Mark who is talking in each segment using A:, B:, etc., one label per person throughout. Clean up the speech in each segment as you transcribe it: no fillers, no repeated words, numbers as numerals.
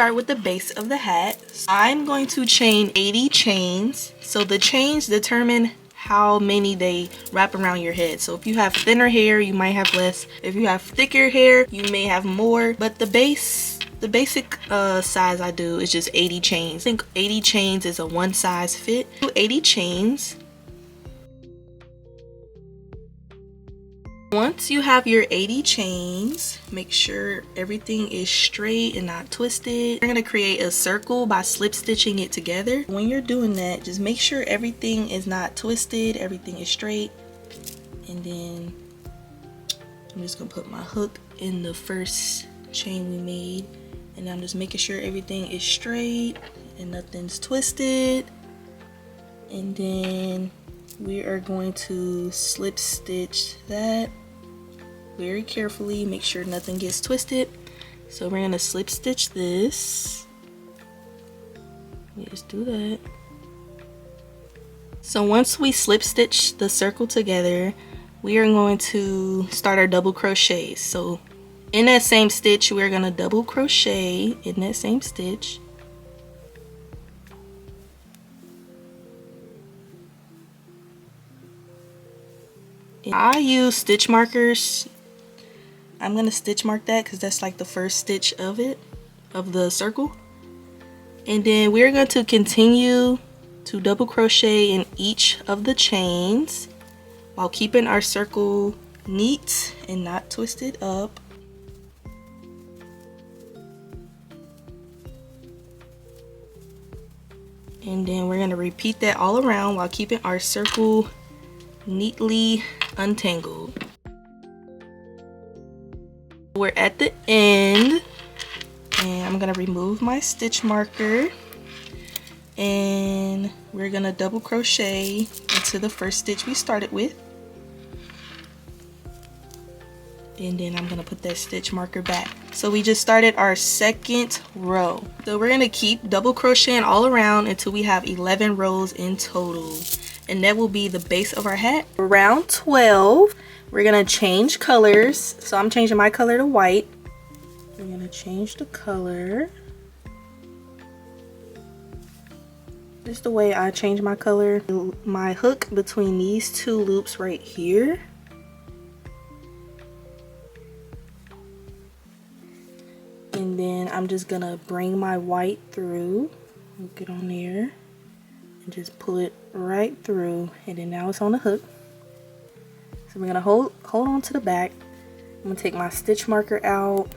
A: start with the base of the hat. I'm going to chain 80 chains. So the chains determine how many they wrap around your head. So if you have thinner hair, you might have less. If you have thicker hair, you may have more. But the basic size I do is just 80 chains. I think 80 chains is a one size fit. 80 chains. Once you have your 80 chains, make sure everything is straight and not twisted. You're gonna create a circle by slip stitching it together. When you're doing that, just make sure everything is not twisted, everything is straight. And then I'm just gonna put my hook in the first chain we made. And I'm just making sure everything is straight and nothing's twisted. And then we are going to slip stitch that very carefully, make sure nothing gets twisted. So we're going to slip stitch this. Just do that. So once we slip stitch the circle together, we are going to start our double crochets. So in that same stitch, we're going to double crochet in that same stitch. I use stitch markers. I'm gonna stitch mark that because that's like the first stitch of the circle. And then we're going to continue to double crochet in each of the chains while keeping our circle neat and not twisted up. And then we're gonna repeat that all around while keeping our circle neatly untangled. We're at the end and I'm gonna remove my stitch marker and we're gonna double crochet into the first stitch we started with, and then I'm gonna put that stitch marker back. So we just started our second row. So we're gonna keep double crocheting all around until we have 11 rows in total. And that will be the base of our hat. Round 12, we're gonna change colors. So I'm changing my color to white. We're gonna change the color. This is the way I change my color. My hook between these two loops right here. And then I'm just gonna bring my white through. Hook it on there. And just pull it right through, and then now it's on the hook. So we're gonna hold on to the back. I'm gonna take my stitch marker out,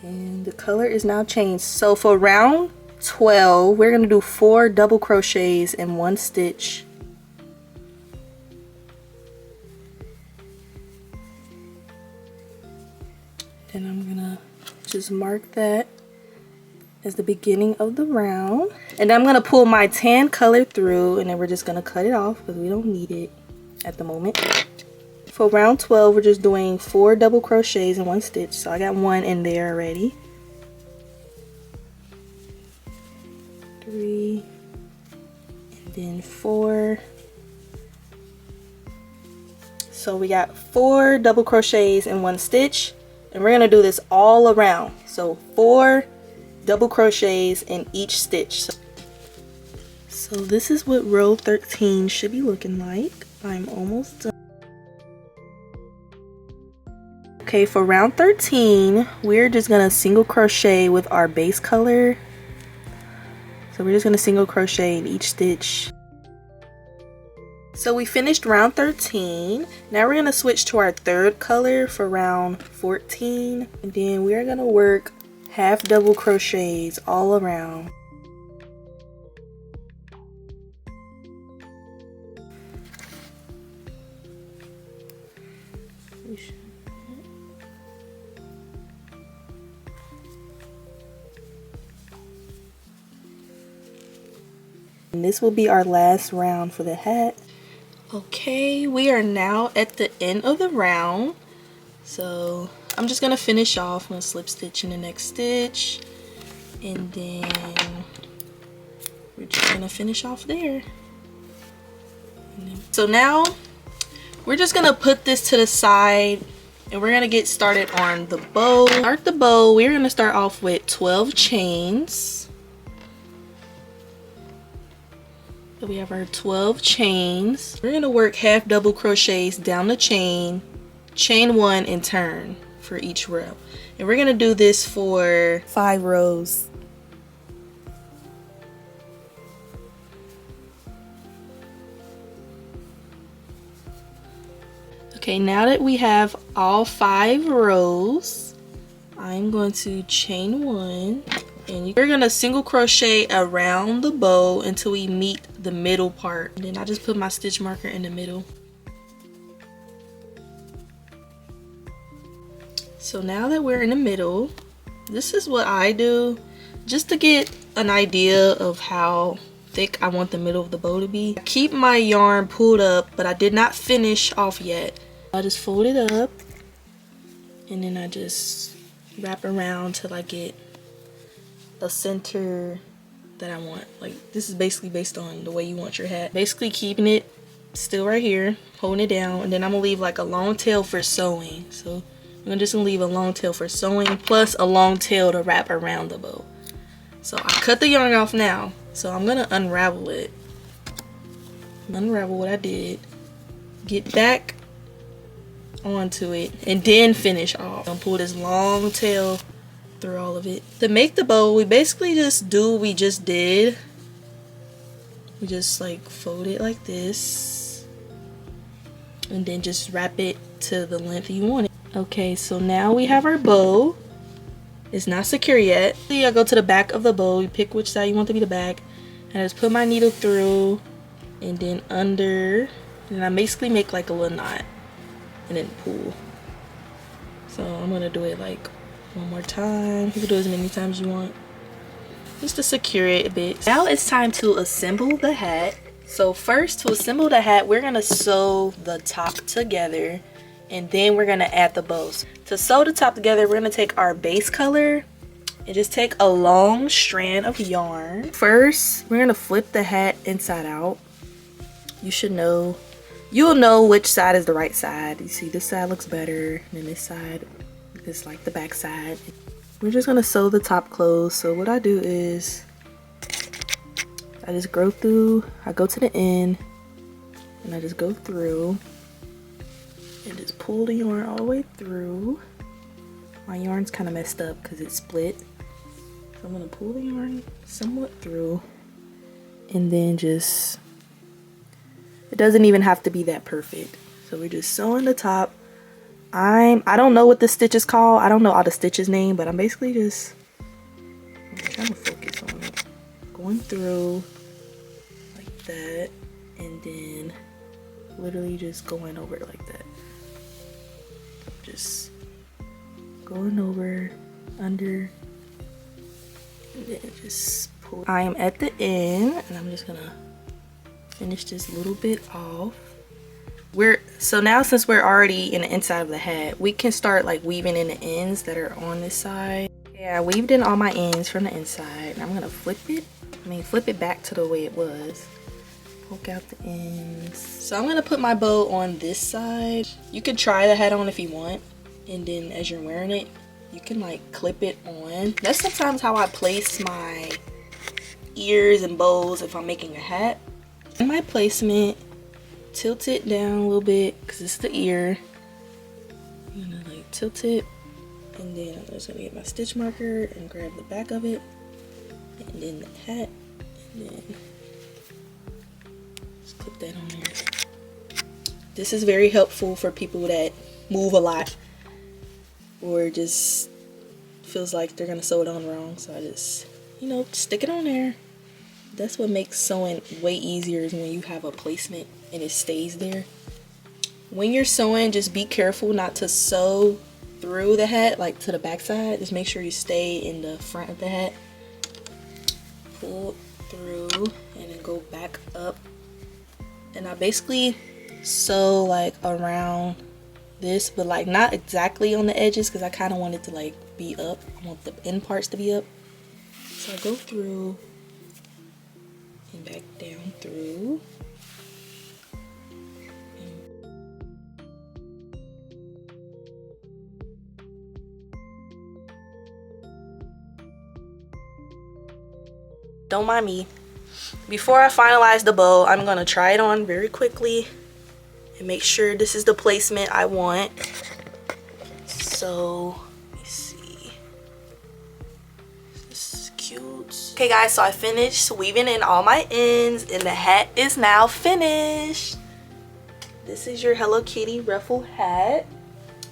A: and the color is now changed. So for round 12, we're gonna do 4 double crochets in 1 stitch. Then I'm gonna just mark that as the beginning of the round, and I'm gonna pull my tan color through, and then we're just gonna cut it off because we don't need it at the moment. For round 12, we're just doing 4 double crochets in 1 stitch. So I got 1 in there already. 3 and then 4. So we got 4 double crochets in 1 stitch, and we're gonna do this all around. So 4 double crochets in each stitch. So this is what row 13 should be looking like. I'm almost done. Okay, for round 13, we're just gonna single crochet with our base color. So we're just gonna single crochet in each stitch. So we finished round 13. Now we're gonna switch to our third color for round 14, and then we're gonna work half double crochets all around. And this will be our last round for the hat. Okay, we are now at the end of the round. So I'm just gonna finish off. I'm gonna slip stitch in the next stitch, and then we're just gonna finish off there. So now we're just gonna put this to the side And we're gonna get started on the bow. Start the bow, we're gonna start off with 12 chains. So we have our 12 chains. We're gonna work half double crochets down the chain, chain 1 and turn for each row. And we're gonna do this for 5 rows. Okay, now that we have all 5 rows, I'm going to chain 1 and we're gonna single crochet around the bow until we meet the middle part. And then I just put my stitch marker in the middle. So now that we're in the middle, this is what I do just to get an idea of how thick I want the middle of the bow to be. I keep my yarn pulled up, but I did not finish off yet. I just fold it up and then I just wrap around till I get a center that I want. Like, this is basically based on the way you want your hat. Basically keeping it still right here, holding it down, and then I'm gonna leave like a long tail for sewing. So I'm just gonna leave a long tail for sewing plus a long tail to wrap around the bow. So I cut the yarn off now, so I'm gonna unravel it. Unravel what I did, get back onto it, and then finish off. I'm gonna pull this long tail through all of it. To make the bow, we basically just do what we just did. We just like fold it like this and then just wrap it to the length you want it. Okay, so now we have our bow. It's not secure yet. I go to the back of the bow, you pick which side you want to be the back, and I just put my needle through and then under, and I basically make like a little knot and then pull. So I'm gonna do it like one more time. You can do it as many times as you want, just to secure it a bit. Now it's time to assemble the hat. So first, to assemble the hat, we're gonna sew the top together and then we're gonna add the bows. To sew the top together, we're gonna take our base color and just take a long strand of yarn. First, we're gonna flip the hat inside out. You should know, you'll know which side is the right side. You see this side looks better than this side is like the back side. We're just gonna sew the top closed. So what I do is I just go through, I go to the end and I just go through and just pull the yarn all the way through. My yarn's kind of messed up because it's split. So I'm gonna pull the yarn somewhat through and then just, it doesn't even have to be that perfect. So we're just sewing the top. I don't know what the stitch is called. I don't know all the stitches name, but I'm basically just, I'm trying to focus on it. Going through like that and then literally just going over it like that. Just going over, under, and then just pull. I am at the end and I'm just gonna finish this little bit off. So now since we're already in the inside of the hat, we can start like weaving in the ends that are on this side. Yeah, I weaved in all my ends from the inside and I'm gonna flip it back to the way it was. Poke out the ends. So I'm gonna put my bow on this side. You can try the hat on if you want, and then as you're wearing it, you can like clip it on. That's sometimes how I place my ears and bows if I'm making a hat. In my placement, tilt it down a little bit because it's the ear. I'm gonna like tilt it, and then I'm just gonna get my stitch marker and grab the back of it, and then the hat, and then just clip that on there. This is very helpful for people that move a lot or just feels like they're gonna sew it on wrong. So I just, you know, stick it on there. That's what makes sewing way easier, is when you have a placement and it stays there. When you're sewing, just be careful not to sew through the hat, like to the back side. Just make sure you stay in the front of the hat. Pull through and then go back up. And I basically sew like around this, but like not exactly on the edges because I kind of want it to like be up. I want the end parts to be up. So I go through and back down through. Don't mind me. Before I finalize the bow, I'm gonna try it on very quickly and make sure this is the placement I want. So, let me see. This is cute. Okay guys, so I finished weaving in all my ends and the hat is now finished. This is your Hello Kitty ruffle hat.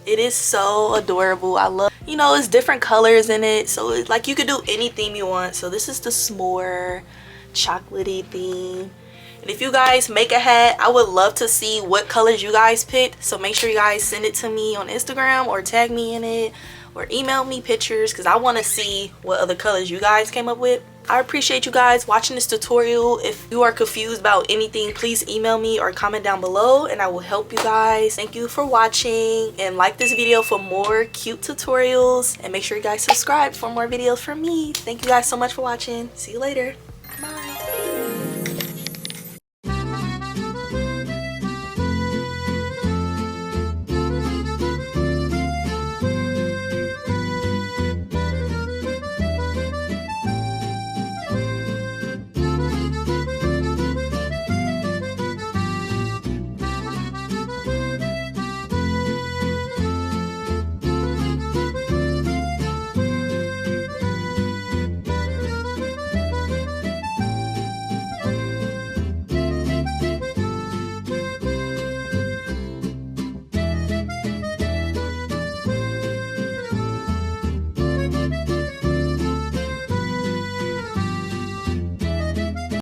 A: It is so adorable. I love, you know, it's different colors in it, so it's like you could do any theme you want. So this is the s'more chocolatey theme. And if you guys make a hat, I would love to see what colors you guys picked. So make sure you guys send it to me on Instagram or tag me in it or email me pictures because I want to see what other colors you guys came up with. I appreciate you guys watching this tutorial. If you are confused about anything, please email me or comment down below and I will help you guys. Thank you for watching and like this video for more cute tutorials and make sure you guys subscribe for more videos from me. Thank you guys so much for watching. See you later.